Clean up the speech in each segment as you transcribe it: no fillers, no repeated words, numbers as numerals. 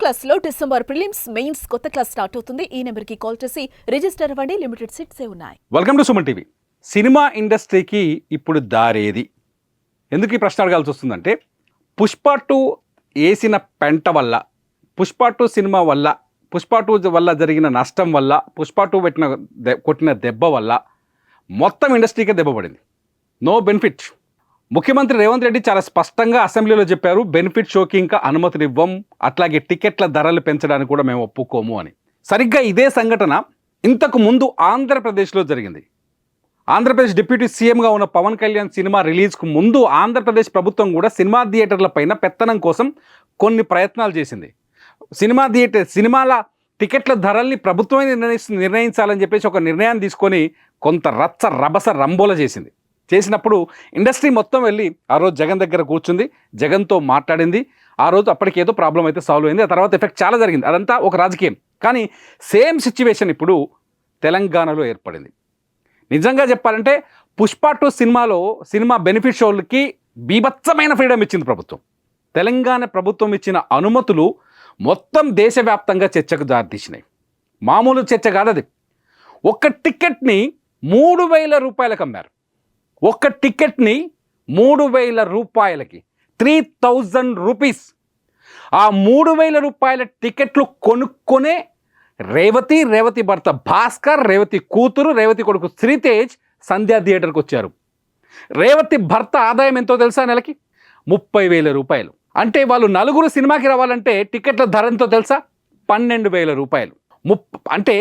క్లాస్లో December prelims mains కొత్త class start అవుతుంది. ఈ నెంబర్కి కాల్ చేసి రిజిస్టర్ అవ్వండి. లిమిటెడ్ సీట్సే ఉన్నాయి. Welcome to Suman TV. Cinema ఇండస్ట్రీకి ఇప్పుడు దారేది? ఎందుకు ఈ ప్రశ్న అడగాల్సి వస్తుందంటే, పుష్ప 2 వేసిన పెంట వల్ల, పుష్ప 2 సినిమా వల్ల, పుష్ప 2 వల్ల జరిగిన నష్టం వల్ల, పుష్ప 2 కొట్టిన దెబ్బ వల్ల మొత్తం ఇండస్ట్రీకే దెబ్బ పడింది. No benefit. ముఖ్యమంత్రి రేవంత్ రెడ్డి చాలా స్పష్టంగా అసెంబ్లీలో చెప్పారు, బెనిఫిట్ షోకి ఇంకా అనుమతినివ్వం, అట్లాగే టికెట్ల ధరలు పెంచడానికి కూడా మేము ఒప్పుకోము అని. సరిగ్గా ఇదే సంఘటన ఇంతకు ముందు ఆంధ్రప్రదేశ్లో జరిగింది. ఆంధ్రప్రదేశ్ డిప్యూటీ సీఎంగా ఉన్న పవన్ కళ్యాణ్ సినిమా రిలీజ్కు ముందు ఆంధ్రప్రదేశ్ ప్రభుత్వం కూడా సినిమా థియేటర్ల పైన పెత్తనం కోసం కొన్ని ప్రయత్నాలు చేసింది. సినిమాల టికెట్ల ధరల్ని ప్రభుత్వమే నిర్ణయించాలని చెప్పేసి ఒక నిర్ణయాన్ని తీసుకొని కొంత రభస రంబోల చేసినప్పుడు ఇండస్ట్రీ మొత్తం వెళ్ళి ఆ రోజు జగన్ దగ్గర కూర్చుంది, జగన్తో మాట్లాడింది. ఆ రోజు అప్పటికేదో ప్రాబ్లం అయితే సాల్వ్ అయింది. ఆ తర్వాత ఎఫెక్ట్ చాలా జరిగింది. అదంతా ఒక రాజకీయం. కానీ సేమ్ సిచ్యువేషన్ ఇప్పుడు తెలంగాణలో ఏర్పడింది. నిజంగా చెప్పాలంటే పుష్ప 2 సినిమా బెనిఫిట్ షోలకి బీభత్సమైన ఫ్రీడమ్ ఇచ్చింది ప్రభుత్వం. తెలంగాణ ప్రభుత్వం ఇచ్చిన అనుమతులు మొత్తం దేశవ్యాప్తంగా చర్చకు దారితీసినాయి. మామూలు చర్చ కాదది. ఒక్క టికెట్ని 3,000 రూపాయలకు అమ్మారు. ఒక్క టికెట్ని 3,000 రూపాయలకి, 3,000 రూపీస్. ఆ 3,000 రూపాయల టికెట్లు కొనుక్కొనే రేవతి భర్త భాస్కర్, రేవతి కూతురు, రేవతి కొడుకు శ్రీతేజ్ సంధ్యా థియేటర్కి వచ్చారు. రేవతి భర్త ఆదాయం ఎంతో తెలుసా? నెలకి 30,000 రూపాయలు. అంటే వాళ్ళు నలుగురు సినిమాకి రావాలంటే టికెట్ల ధర ఎంతో తెలుసా? 12,000 రూపాయలు. అంటే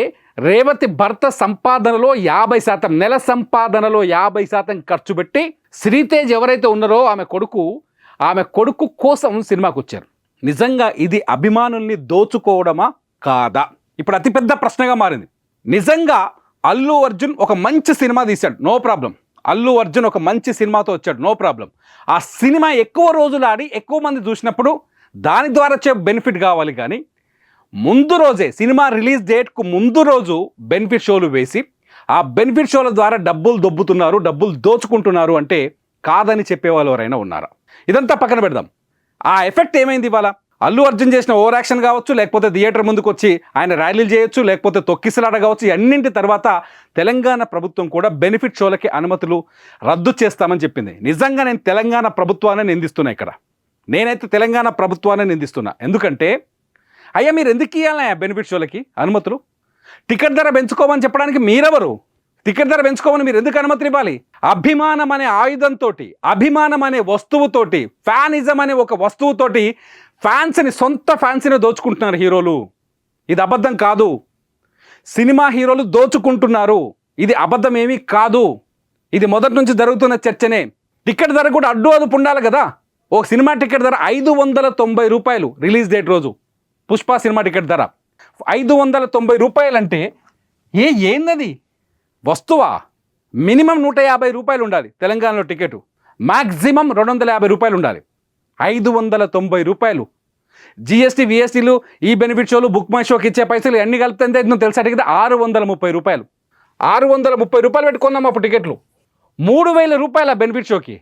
రేవతి భర్త సంపాదనలో 50%, నెల సంపాదనలో 50% ఖర్చు పెట్టి శ్రీతేజ్ ఎవరైతే ఉన్నారో ఆమె కొడుకు కోసం సినిమాకి వచ్చారు. నిజంగా ఇది అభిమానుల్ని దోచుకోవడమా కాదా? ఇప్పుడు అతిపెద్ద ప్రశ్నగా మారింది. నిజంగా అల్లు అర్జున్ ఒక మంచి సినిమా తీశాడు, నో ప్రాబ్లం. అల్లు అర్జున్ ఒక మంచి సినిమాతో వచ్చాడు, నో ప్రాబ్లం. ఆ సినిమా ఎక్కువ రోజులు ఆడి ఎక్కువ మంది చూసినప్పుడు దాని ద్వారా వచ్చే బెనిఫిట్ కావాలి. కానీ ముందు రోజే, సినిమా రిలీజ్ డేట్కు ముందు రోజు బెనిఫిట్ షోలు వేసి ఆ బెనిఫిట్ షోల ద్వారా డబ్బులు దొబ్బుతున్నారు, డబ్బులు దోచుకుంటున్నారు అంటే కాదని చెప్పేవాళ్ళు ఎవరైనా ఉన్నారా? ఇదంతా పక్కన పెడదాం. ఆ ఎఫెక్ట్ ఏమైంది ఇవాళ? అల్లు అర్జున్ చేసిన ఓవర్ యాక్షన్ కావచ్చు, లేకపోతే థియేటర్ ముందుకు వచ్చి ఆయన ర్యాలీలు చేయొచ్చు, లేకపోతే తొక్కిసలాట కావచ్చు, అన్నింటి తర్వాత తెలంగాణ ప్రభుత్వం కూడా బెనిఫిట్ షోలకి అనుమతులు రద్దు చేస్తామని చెప్పింది. నిజంగా నేను తెలంగాణ ప్రభుత్వాన్ని నిందిస్తున్నా. ఇక్కడ నేనైతే తెలంగాణ ప్రభుత్వాన్ని నిందిస్తున్నా. ఎందుకంటే అయ్యా, మీరు ఎందుకు ఇవ్వాలి బెనిఫిట్ షోలకి అనుమతులు? టికెట్ ధర పెంచుకోమని చెప్పడానికి మీరెవరు? టికెట్ ధర పెంచుకోమని మీరు ఎందుకు అనుమతులు ఇవ్వాలి? అభిమానం అనే ఆయుధంతో, అభిమానం అనే వస్తువుతోటి, ఫ్యానిజం అనే ఒక వస్తువుతోటి సొంత ఫ్యాన్స్ని దోచుకుంటున్నారు హీరోలు. ఇది అబద్ధం కాదు. సినిమా హీరోలు దోచుకుంటున్నారు. ఇది అబద్ధం ఏమీ కాదు. ఇది మొదటి నుంచి జరుగుతున్న చర్చనే. టికెట్ ధర కూడా అడ్డు అదుపు ఉండాలి కదా. ఒక సినిమా టికెట్ ధర 590 రూపాయలు రిలీజ్ డేట్ రోజు. పుష్ప సినిమా టికెట్ ధర 590 రూపాయలు అంటే ఏందది? వస్తువా? మినిమం 150 రూపాయలు ఉండాలి తెలంగాణలో టికెట్. మ్యాక్సిమం 250 రూపాయలు ఉండాలి. 590 రూపాయలు. జిఎస్టీ, విఎస్టీలు, ఈ బెనిఫిట్ షోలు, బుక్ మై షోకి ఇచ్చే పైసలు అన్ని కలిపితే తెలుసా టికెట్ 630 రూపాయలు. 630 రూపాయలు పెట్టుకున్నాం అప్పుడు టికెట్లు. 3,000 రూపాయల బెనిఫిట్ షోకి.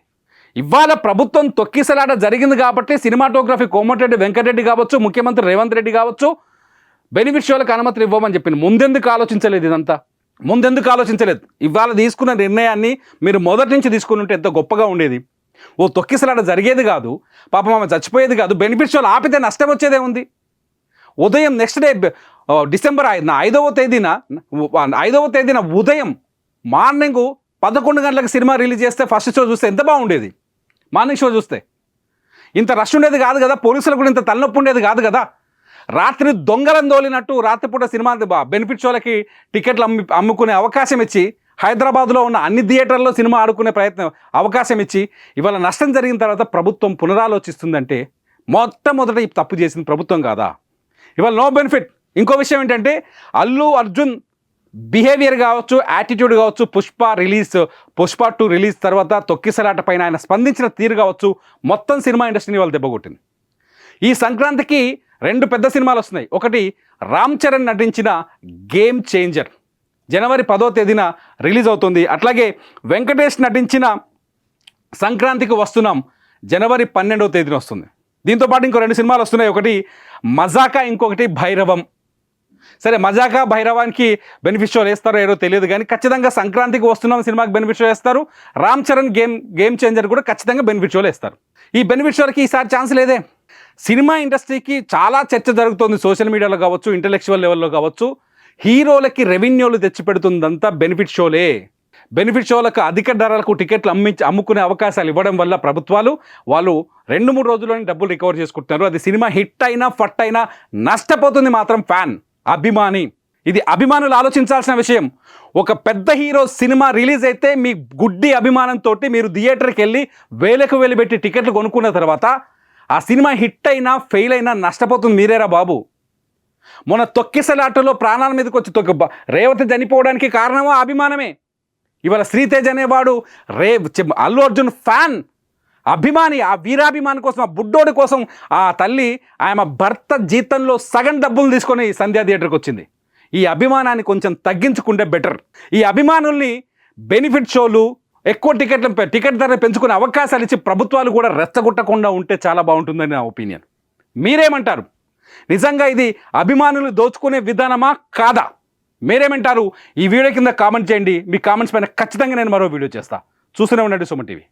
ఇవాళ ప్రభుత్వం తొక్కిసలాట జరిగింది కాబట్టి సినిమాటోగ్రఫీ కోమటిరెడ్డి వెంకటరెడ్డి కావచ్చు, ముఖ్యమంత్రి రేవంత్ రెడ్డి కావచ్చు, బెనిఫిట్ షోలకు అనుమతులు ఇవ్వమని చెప్పింది. ముందెందుకు ఆలోచించలేదు? ఇదంతా ముందెందుకు ఆలోచించలేదు? ఇవాళ తీసుకున్న నిర్ణయాన్ని మీరు మొదటి నుంచి తీసుకుని ఉంటే ఎంత గొప్పగా ఉండేది. ఓ తొక్కిసలాట జరిగేది కాదు, పాపం ఆమె చచ్చిపోయేది కాదు. బెనిఫిట్ షోలు ఆపితే నష్టం వచ్చేదే ఉంది. ఉదయం నెక్స్ట్ డే డిసెంబర్ 5వ తేదీన ఉదయం మార్నింగ్ 11 గంటలకు సినిమా రిలీజ్ చేస్తే ఫస్ట్ షో చూస్తే ఎంత బాగుండేది. మార్నింగ్ షో చూస్తే ఇంత రష్ ఉండేది కాదు కదా. పోలీసులకు కూడా ఇంత తలనొప్పి ఉండేది కాదు కదా. రాత్రి దొంగలను దోలినట్టు రాత్రిపూట సినిమా బెనిఫిట్ షోలకి టికెట్లు అమ్ముకునే అవకాశం ఇచ్చి, హైదరాబాద్లో ఉన్న అన్ని థియేటర్లో సినిమా ఆడుకునే అవకాశం ఇచ్చి, ఇవాళ నష్టం జరిగిన తర్వాత ప్రభుత్వం పునరాలోచిస్తుందంటే మొట్టమొదట ఈ తప్పు చేసింది ప్రభుత్వం కాదా? ఇవాళ నో బెనిఫిట్. ఇంకో విషయం ఏంటంటే, అల్లు అర్జున్ బిహేవియర్ కావచ్చు, యాటిట్యూడ్ కావచ్చు, పుష్ప 2 రిలీజ్ తర్వాత తొక్కిసలాట పైన ఆయన స్పందించిన తీరు కావచ్చు, మొత్తం సినిమా ఇండస్ట్రీని వాళ్ళు దెబ్బకొట్టింది. ఈ సంక్రాంతికి 2 పెద్ద సినిమాలు వస్తున్నాయి. ఒకటి రామ్ చరణ్ నటించిన గేమ్ చేంజర్, జనవరి 10వ తేదీన రిలీజ్ అవుతుంది. అట్లాగే వెంకటేష్ నటించిన సంక్రాంతికి వస్తున్నాం, జనవరి 12వ తేదీన వస్తుంది. దీంతో పాటు ఇంకో 2 సినిమాలు వస్తున్నాయి. ఒకటి మజాకా, ఇంకొకటి భైరవం. సరే, మజాకా భైరవానికి బెనిఫిట్ షోలు వేస్తారో ఏదో తెలియదు, కానీ ఖచ్చితంగా సంక్రాంతికి వస్తున్నాం సినిమాకి బెనిఫిట్ షో వేస్తారు. రామ్ చరణ్ గేమ్ చేంజర్ కూడా ఖచ్చితంగా బెనిఫిట్ షోలు వేస్తారు. ఈ బెనిఫిట్ షోలకి ఈసారి ఛాన్స్ లేదే. సినిమా ఇండస్ట్రీకి చాలా చర్చ జరుగుతుంది, సోషల్ మీడియాలో కావచ్చు, ఇంటలెక్చువల్ లెవెల్లో కావచ్చు. హీరోలకి రెవెన్యూలు తెచ్చిపెడుతుందంతా బెనిఫిట్ షోలే. బెనిఫిట్ షోలకు అధిక ధరలకు టికెట్లు అమ్ముకునే అవకాశాలు ఇవ్వడం వల్ల ప్రభుత్వాలు వాళ్ళు 2-3 రోజుల్లోనే డబ్బులు రికవర్ చేసుకుంటున్నారు. అది సినిమా హిట్ అయినా ఫట్ అయినా నష్టపోతుంది మాత్రం ఫ్యాన్, అభిమాని. ఇది అభిమానులు ఆలోచించాల్సిన విషయం. ఒక పెద్ద హీరో సినిమా రిలీజ్ అయితే మీ గుడ్డి అభిమానంతో మీరు థియేటర్కి వెళ్ళి వేలకు వేలు పెట్టి టికెట్లు కొనుక్కున్న తర్వాత ఆ సినిమా హిట్ అయినా ఫెయిల్ అయినా నష్టపోతుంది మీరేరా బాబు. మొన్న తొక్కిసలాటలో ప్రాణాల మీదకి వచ్చి రేవతి చనిపోవడానికి కారణమో అభిమానమే. ఇవాళ శ్రీతేజ్ అనేవాడు అల్లు అర్జున్ ఫ్యాన్, అభిమాని. ఆ వీరాభిమాని కోసం, ఆ బుడ్డోడి కోసం ఆ తల్లి ఆమె భర్త జీతంలో సగం డబ్బులు తీసుకొని సంధ్యా థియేటర్కి వచ్చింది. ఈ అభిమానాన్ని కొంచెం తగ్గించుకుంటే బెటర్. ఈ అభిమానుల్ని బెనిఫిట్ షోలు, ఎక్కువ టికెట్ ధర పెంచుకునే అవకాశాలు ఇచ్చి ప్రభుత్వాలు కూడా రెచ్చగొట్టకుండా ఉంటే చాలా బాగుంటుందని నా ఒపీనియన్. మీరేమంటారు? నిజంగా ఇది అభిమానులు దోచుకునే విధానమా కాదా? మీరేమంటారు? ఈ వీడియో కింద కామెంట్ చేయండి. మీ కామెంట్స్ పైన ఖచ్చితంగా నేను మరో వీడియో చేస్తా. చూస్తూనే ఉండండి సుమన్ టీవీ.